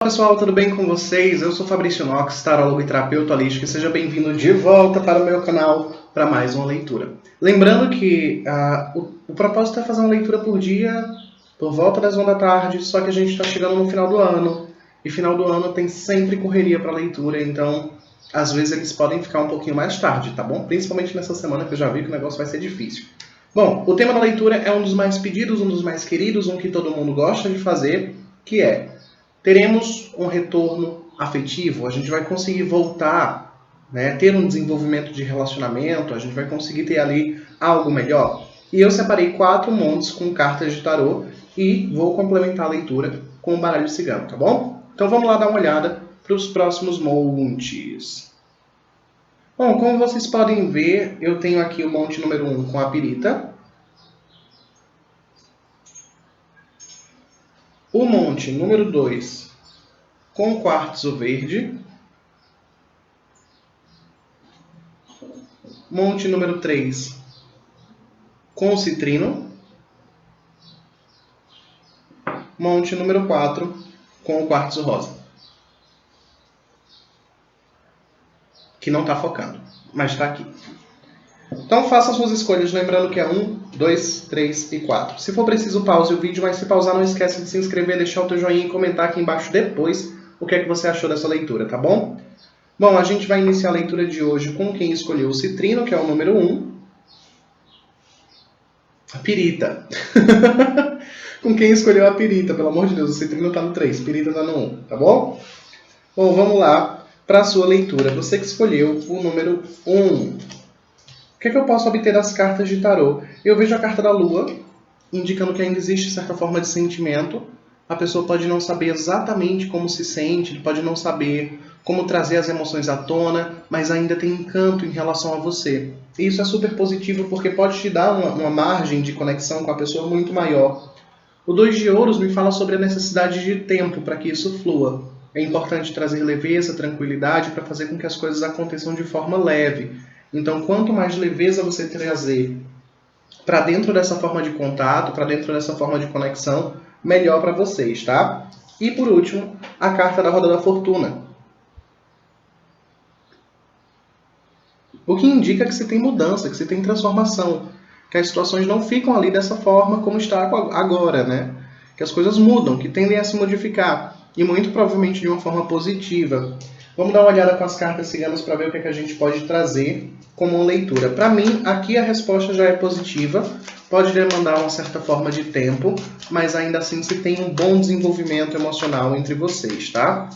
Olá pessoal, tudo bem com vocês? Eu sou Fabrício Nox, tarólogo e terapeuta holístico, e seja bem-vindo de volta para o meu canal para mais uma leitura. Lembrando que o propósito é fazer uma leitura por dia, por volta das 1 da tarde, só que a gente está chegando no final do ano, e final do ano tem sempre correria para leitura, então às vezes eles podem ficar um pouquinho mais tarde, tá bom? Principalmente nessa semana que eu já vi que o negócio vai ser difícil. Bom, o tema da leitura é um dos mais pedidos, um dos mais queridos, um que todo mundo gosta de fazer, que é: teremos um retorno afetivo, a gente vai conseguir voltar, ter um desenvolvimento de relacionamento, a gente vai conseguir ter ali algo melhor. E eu separei 4 montes com cartas de tarô e vou complementar a leitura com o baralho cigano, tá bom? Então vamos lá dar uma olhada para os próximos montes. Bom, como vocês podem ver, eu tenho aqui o monte número 1 com a pirita, o monte número 2 com quartzo verde, monte número 3 com citrino, monte número 4 com o quartzo rosa. Que não está focando, mas está aqui. Então faça suas escolhas, lembrando que é 1, 2, 3 e 4. Se for preciso, pause o vídeo, mas se pausar, não esquece de se inscrever, deixar o teu joinha e comentar aqui embaixo depois o que é que você achou dessa leitura, tá bom? Bom, a gente vai iniciar a leitura de hoje com quem escolheu o citrino, que é o número 1. A pirita. Com quem escolheu a pirita, pelo amor de Deus, o citrino está no 3, pirita está no 1, tá bom? Bom, vamos lá para a sua leitura. Você que escolheu o número 1. O que é que eu posso obter das cartas de tarô? Eu vejo a carta da lua, indicando que ainda existe certa forma de sentimento. A pessoa pode não saber exatamente como se sente, pode não saber como trazer as emoções à tona, mas ainda tem encanto em relação a você. E isso é super positivo porque pode te dar uma margem de conexão com a pessoa muito maior. O 2 de ouros me fala sobre a necessidade de tempo para que isso flua. É importante trazer leveza, tranquilidade para fazer com que as coisas aconteçam de forma leve. Então, quanto mais leveza você trazer para dentro dessa forma de contato, para dentro dessa forma de conexão, melhor para vocês, tá? E por último, a carta da Roda da Fortuna. O que indica que você tem mudança, que você tem transformação, que as situações não ficam ali dessa forma como está agora, né? Que as coisas mudam, que tendem a se modificar, e muito provavelmente de uma forma positiva. Vamos dar uma olhada com as cartas ciganas para ver o que a gente pode trazer como uma leitura. Para mim, aqui a resposta já é positiva, pode demandar uma certa forma de tempo, mas ainda assim se tem um bom desenvolvimento emocional entre vocês, tá?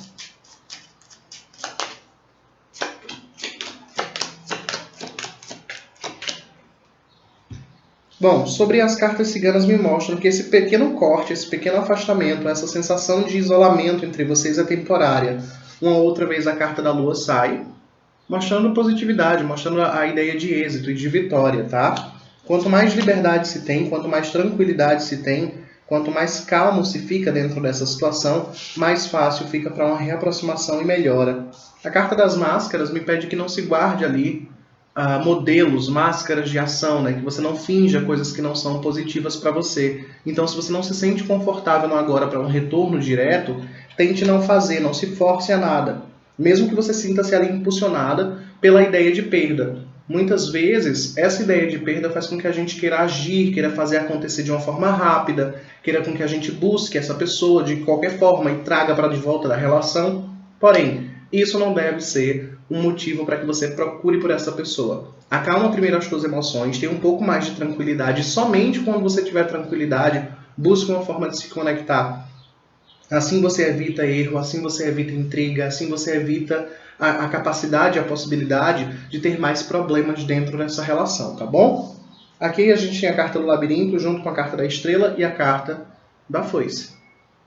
Bom, sobre as cartas ciganas me mostram que esse pequeno corte, esse pequeno afastamento, essa sensação de isolamento entre vocês é temporária. Uma outra vez a carta da lua sai, mostrando positividade, mostrando a ideia de êxito e de vitória, tá? Quanto mais liberdade se tem, quanto mais tranquilidade se tem, quanto mais calmo se fica dentro dessa situação, mais fácil fica para uma reaproximação e melhora. A carta das máscaras me pede que não se guarde ali modelos, máscaras de ação, né? Que você não finja coisas que não são positivas para você. Então, se você não se sente confortável no agora para um retorno direto, tente não fazer, não se force a nada. Mesmo que você sinta-se ali impulsionada pela ideia de perda. Muitas vezes, essa ideia de perda faz com que a gente queira agir, queira fazer acontecer de uma forma rápida, queira com que a gente busque essa pessoa de qualquer forma e traga para de volta da relação. Porém, isso não deve ser um motivo para que você procure por essa pessoa. Acalma primeiro as suas emoções, tenha um pouco mais de tranquilidade. Somente quando você tiver tranquilidade, busque uma forma de se conectar. Assim você evita erro, assim você evita intriga, assim você evita a capacidade, a possibilidade de ter mais problemas dentro dessa relação, tá bom? Aqui a gente tem a carta do labirinto junto com a carta da estrela e a carta da foice.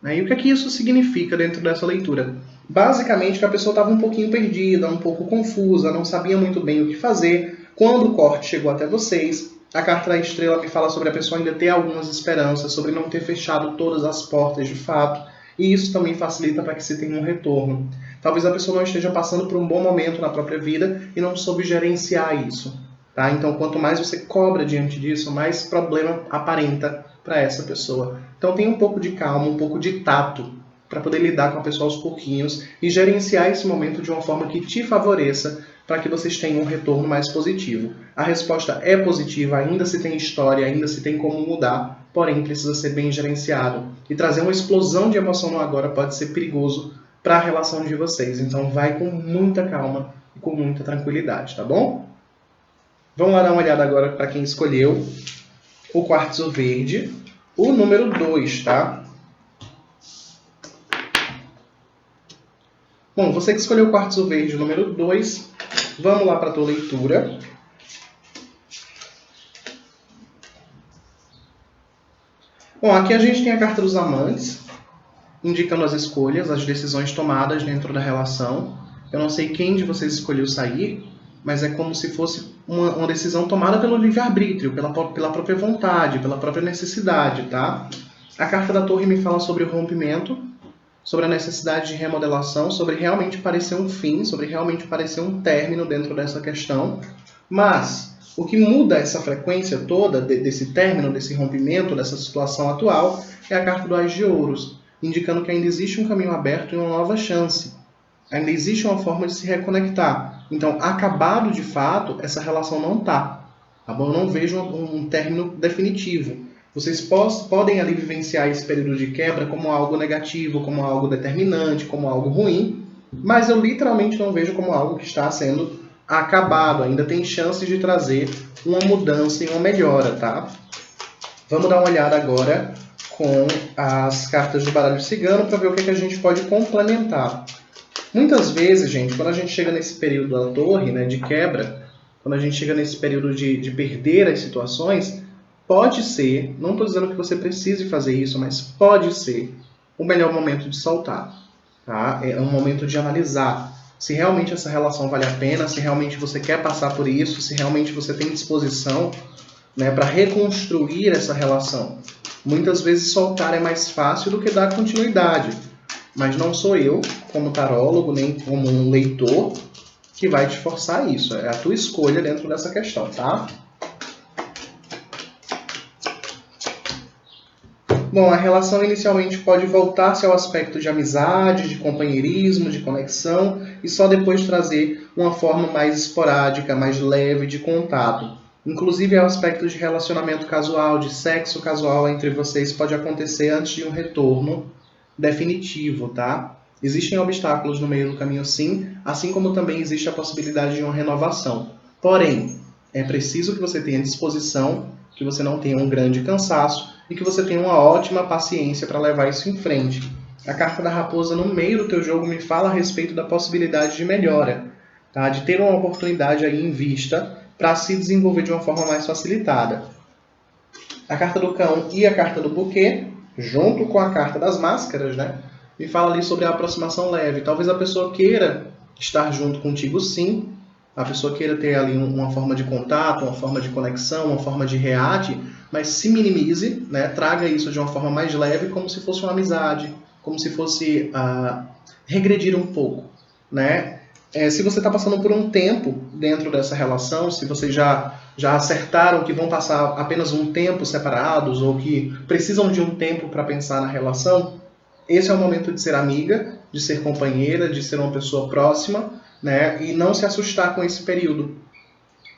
E o que é que isso significa dentro dessa leitura? Basicamente que a pessoa estava um pouquinho perdida, um pouco confusa, não sabia muito bem o que fazer. Quando o corte chegou até vocês, a carta da estrela me fala sobre a pessoa ainda ter algumas esperanças, sobre não ter fechado todas as portas de fato. E isso também facilita para que se tenha um retorno. Talvez a pessoa não esteja passando por um bom momento na própria vida e não soube gerenciar isso. Tá? Então, quanto mais você cobra diante disso, mais problema aparenta para essa pessoa. Então, tenha um pouco de calma, um pouco de tato para poder lidar com a pessoa aos pouquinhos e gerenciar esse momento de uma forma que te favoreça para que vocês tenham um retorno mais positivo. A resposta é positiva, ainda se tem história, ainda se tem como mudar, porém precisa ser bem gerenciado. E trazer uma explosão de emoção no agora pode ser perigoso para a relação de vocês. Então vai com muita calma e com muita tranquilidade, tá bom? Vamos lá dar uma olhada agora para quem escolheu o quartzo verde, o número 2, tá? Bom, você que escolheu o quartzo verde número 2, vamos lá para a tua leitura. Bom, aqui a gente tem a carta dos amantes, indicando as escolhas, as decisões tomadas dentro da relação. Eu não sei quem de vocês escolheu sair, mas é como se fosse uma decisão tomada pelo livre-arbítrio, pela própria vontade, pela própria necessidade, tá? A carta da torre me fala sobre o rompimento, sobre a necessidade de remodelação, sobre realmente parecer um fim, sobre realmente parecer um término dentro dessa questão. Mas o que muda essa frequência toda desse término, desse rompimento, dessa situação atual, é a carta do Ás de Ouros, indicando que ainda existe um caminho aberto e uma nova chance. Ainda existe uma forma de se reconectar. Então, acabado de fato, essa relação não está. Tá bom? Eu não vejo um término definitivo. Vocês podem ali vivenciar esse período de quebra como algo negativo, como algo determinante, como algo ruim, mas eu literalmente não vejo como algo que está sendo acabado. Ainda tem chances de trazer uma mudança e uma melhora, tá? Vamos dar uma olhada agora com as cartas do baralho cigano para ver o que a gente pode complementar. Muitas vezes, gente, quando a gente chega nesse período da torre, né, de quebra, quando a gente chega nesse período de perder as situações, pode ser, não estou dizendo que você precise fazer isso, mas pode ser o melhor momento de soltar. Tá? É um momento de analisar se realmente essa relação vale a pena, se realmente você quer passar por isso, se realmente você tem disposição, né, para reconstruir essa relação. Muitas vezes soltar é mais fácil do que dar continuidade. Mas não sou eu, como tarólogo, nem como um leitor, que vai te forçar isso. É a tua escolha dentro dessa questão, tá? Bom, a relação inicialmente pode voltar-se ao aspecto de amizade, de companheirismo, de conexão, e só depois trazer uma forma mais esporádica, mais leve de contato. Inclusive, o aspecto de relacionamento casual, de sexo casual entre vocês pode acontecer antes de um retorno definitivo, tá? Existem obstáculos no meio do caminho, sim, assim como também existe a possibilidade de uma renovação. Porém, é preciso que você tenha disposição, que você não tenha um grande cansaço e que você tenha uma ótima paciência para levar isso em frente. A carta da raposa no meio do teu jogo me fala a respeito da possibilidade de melhora, tá? De ter uma oportunidade aí em vista para se desenvolver de uma forma mais facilitada. A carta do cão e a carta do buquê, junto com a carta das máscaras, né, me fala ali sobre a aproximação leve. Talvez a pessoa queira estar junto contigo, sim. A pessoa queira ter ali uma forma de contato, uma forma de conexão, uma forma de reate, mas se minimize, né, traga isso de uma forma mais leve, como se fosse uma amizade, como se fosse regredir um pouco, né? Se você está passando por um tempo dentro dessa relação, se vocês já acertaram que vão passar apenas um tempo separados ou que precisam de um tempo para pensar na relação, esse é o momento de ser amiga, de ser companheira, de ser uma pessoa próxima, né? E não se assustar com esse período.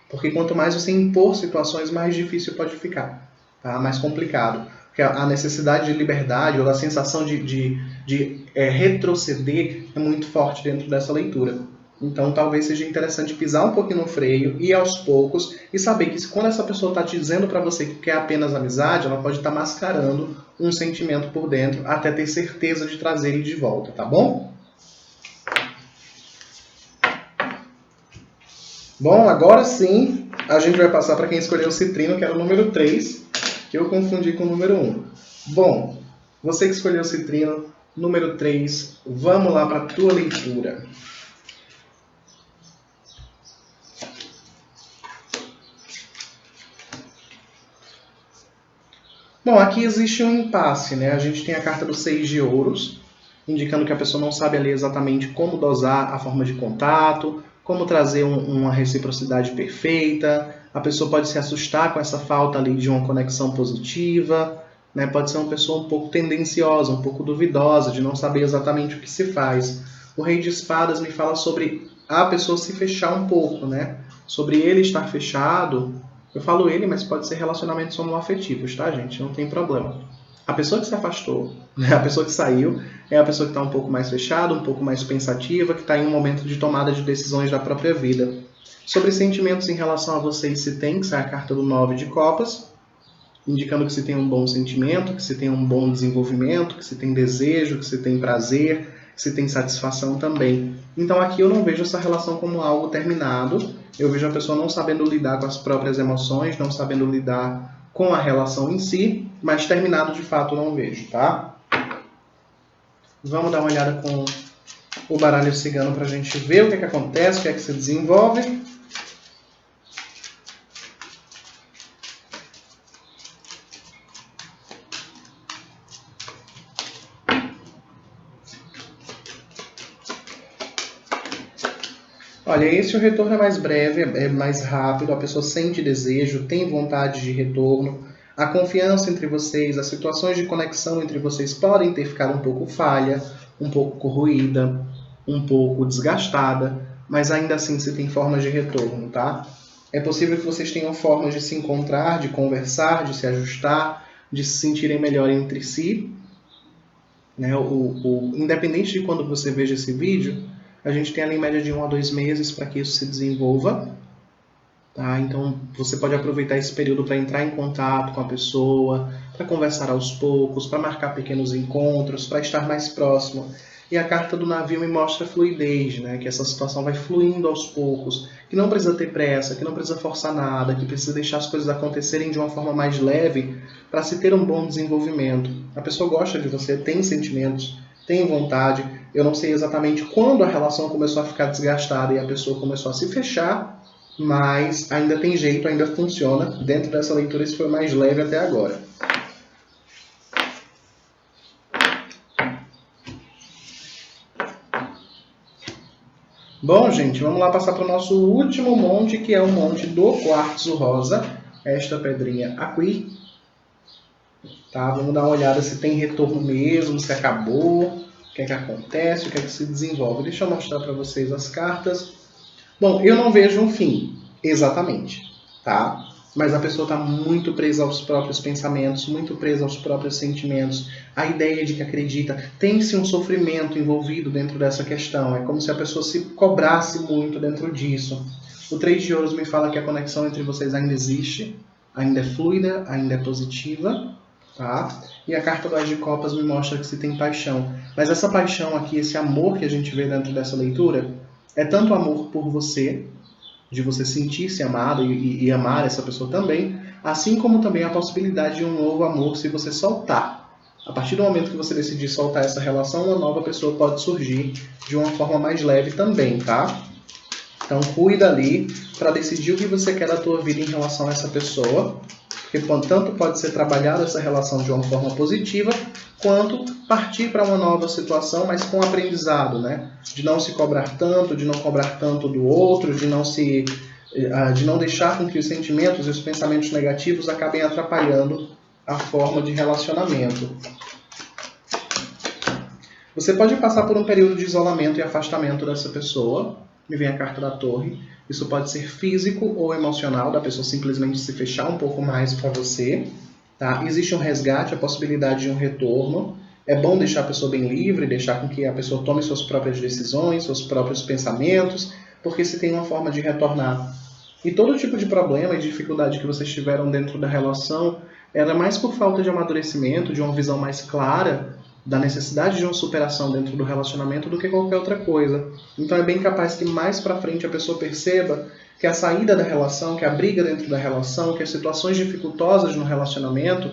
Porque quanto mais você impor situações, mais difícil pode ficar, tá? Mais complicado. Porque a necessidade de liberdade ou a sensação de retroceder é muito forte dentro dessa leitura. Então, talvez seja interessante pisar um pouquinho no freio, ir aos poucos e saber que quando essa pessoa está te dizendo para você que quer apenas amizade, ela pode estar mascarando um sentimento por dentro até ter certeza de trazer ele de volta, tá bom? Bom, agora sim, a gente vai passar para quem escolheu o citrino, que era o número 3, que eu confundi com o número 1. Bom, você que escolheu o citrino, número 3, vamos lá para a tua leitura. Bom, aqui existe um impasse, né? A gente tem a carta do 6 de ouros, indicando que a pessoa não sabe ali exatamente como dosar a forma de contato, como trazer uma reciprocidade perfeita. A pessoa pode se assustar com essa falta ali de uma conexão positiva, né? Pode ser uma pessoa um pouco tendenciosa, um pouco duvidosa, de não saber exatamente o que se faz. O Rei de Espadas me fala sobre a pessoa se fechar um pouco, né? Sobre ele estar fechado. Eu falo ele, mas pode ser relacionamentos homoafetivos, tá, gente? Não tem problema. A pessoa que se afastou, né? A pessoa que saiu, é a pessoa que está um pouco mais fechada, um pouco mais pensativa, que está em um momento de tomada de decisões da própria vida. Sobre sentimentos em relação a vocês, se tem, que sai a carta do 9 de copas, indicando que se tem um bom sentimento, que se tem um bom desenvolvimento, que se tem desejo, que se tem prazer, que se tem satisfação também. Então aqui eu não vejo essa relação como algo terminado, eu vejo a pessoa não sabendo lidar com as próprias emoções, não sabendo lidar com a relação em si, mas terminado de fato eu não vejo, tá? Vamos dar uma olhada com o baralho cigano para a gente ver o que acontece, o que é que se desenvolve. Olha, esse o retorno é mais breve, é mais rápido, a pessoa sente desejo, tem vontade de retorno, a confiança entre vocês, as situações de conexão entre vocês podem ter ficado um pouco falha, um pouco corroída, um pouco desgastada, mas ainda assim se tem formas de retorno, tá? É possível que vocês tenham formas de se encontrar, de conversar, de se ajustar, de se sentirem melhor entre si, né? Independente de quando você veja esse vídeo, a gente tem ali em média de 1 a 2 meses para que isso se desenvolva. Tá? Então, você pode aproveitar esse período para entrar em contato com a pessoa, para conversar aos poucos, para marcar pequenos encontros, para estar mais próximo. E a carta do navio me mostra fluidez, né? Que essa situação vai fluindo aos poucos, que não precisa ter pressa, que não precisa forçar nada, que precisa deixar as coisas acontecerem de uma forma mais leve para se ter um bom desenvolvimento. A pessoa gosta de você, tem sentimentos, tem vontade. Eu não sei exatamente quando a relação começou a ficar desgastada e a pessoa começou a se fechar, mas ainda tem jeito, ainda funciona. Dentro dessa leitura, isso foi mais leve até agora. Bom, gente, vamos lá passar para o nosso último monte, que é o monte do quartzo rosa. Esta pedrinha aqui. Tá? Vamos dar uma olhada se tem retorno mesmo, se acabou, o que é que acontece, o que é que se desenvolve. Deixa eu mostrar para vocês as cartas. Bom, eu não vejo um fim, exatamente, tá? Mas a pessoa está muito presa aos próprios pensamentos, muito presa aos próprios sentimentos. A ideia de que acredita, tem-se um sofrimento envolvido dentro dessa questão. É como se a pessoa se cobrasse muito dentro disso. O 3 de ouros me fala que a conexão entre vocês ainda existe, ainda é fluida, ainda é positiva, tá? E a carta do As de Copas me mostra que se tem paixão. Mas essa paixão aqui, esse amor que a gente vê dentro dessa leitura, é tanto amor por você, de você sentir-se amado e amar essa pessoa também, assim como também a possibilidade de um novo amor se você soltar. A partir do momento que você decidir soltar essa relação, uma nova pessoa pode surgir de uma forma mais leve também, tá? Então cuida ali para decidir o que você quer da tua vida em relação a essa pessoa, porque tanto pode ser trabalhada essa relação de uma forma positiva, quanto partir para uma nova situação, mas com aprendizado, né? De não se cobrar tanto, de não cobrar tanto do outro, de não deixar com que os sentimentos e os pensamentos negativos acabem atrapalhando a forma de relacionamento. Você pode passar por um período de isolamento e afastamento dessa pessoa. Me vem a carta da Torre. Isso pode ser físico ou emocional, da pessoa simplesmente se fechar um pouco mais para você. Tá? Existe um resgate, a possibilidade de um retorno. É bom deixar a pessoa bem livre, deixar com que a pessoa tome suas próprias decisões, seus próprios pensamentos, porque se tem uma forma de retornar. E todo tipo de problema e dificuldade que vocês tiveram dentro da relação era mais por falta de amadurecimento, de uma visão mais clara da necessidade de uma superação dentro do relacionamento do que qualquer outra coisa. Então é bem capaz que mais para frente a pessoa perceba que a saída da relação, que a briga dentro da relação, que as situações dificultosas no relacionamento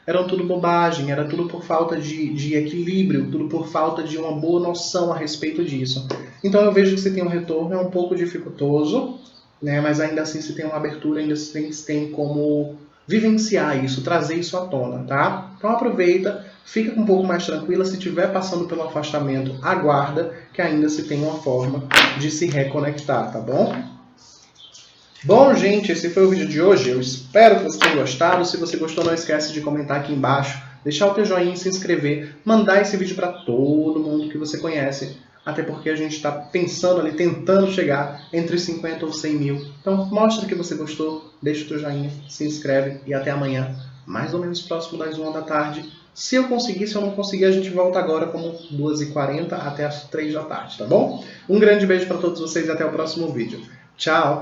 eram tudo bobagem, era tudo por falta de equilíbrio, tudo por falta de uma boa noção a respeito disso. Então eu vejo que se tem um retorno, é um pouco dificultoso, né? Mas ainda assim se tem uma abertura, ainda se tem como vivenciar isso, trazer isso à tona, tá? Então aproveita, fica um pouco mais tranquila, se estiver passando pelo afastamento, aguarda que ainda se tem uma forma de se reconectar, tá bom? Bom, gente, esse foi o vídeo de hoje. Eu espero que você tenha gostado. Se você gostou, não esquece de comentar aqui embaixo, deixar o teu joinha, se inscrever, mandar esse vídeo para todo mundo que você conhece. Até porque a gente está pensando ali, tentando chegar entre 50 ou 100 mil. Então, mostra que você gostou, deixa o teu joinha, se inscreve e até amanhã, mais ou menos próximo das 1 da tarde. Se eu conseguir, se eu não conseguir, a gente volta agora como 2h40 até as 3 da tarde, tá bom? Um grande beijo para todos vocês e até o próximo vídeo. Tchau!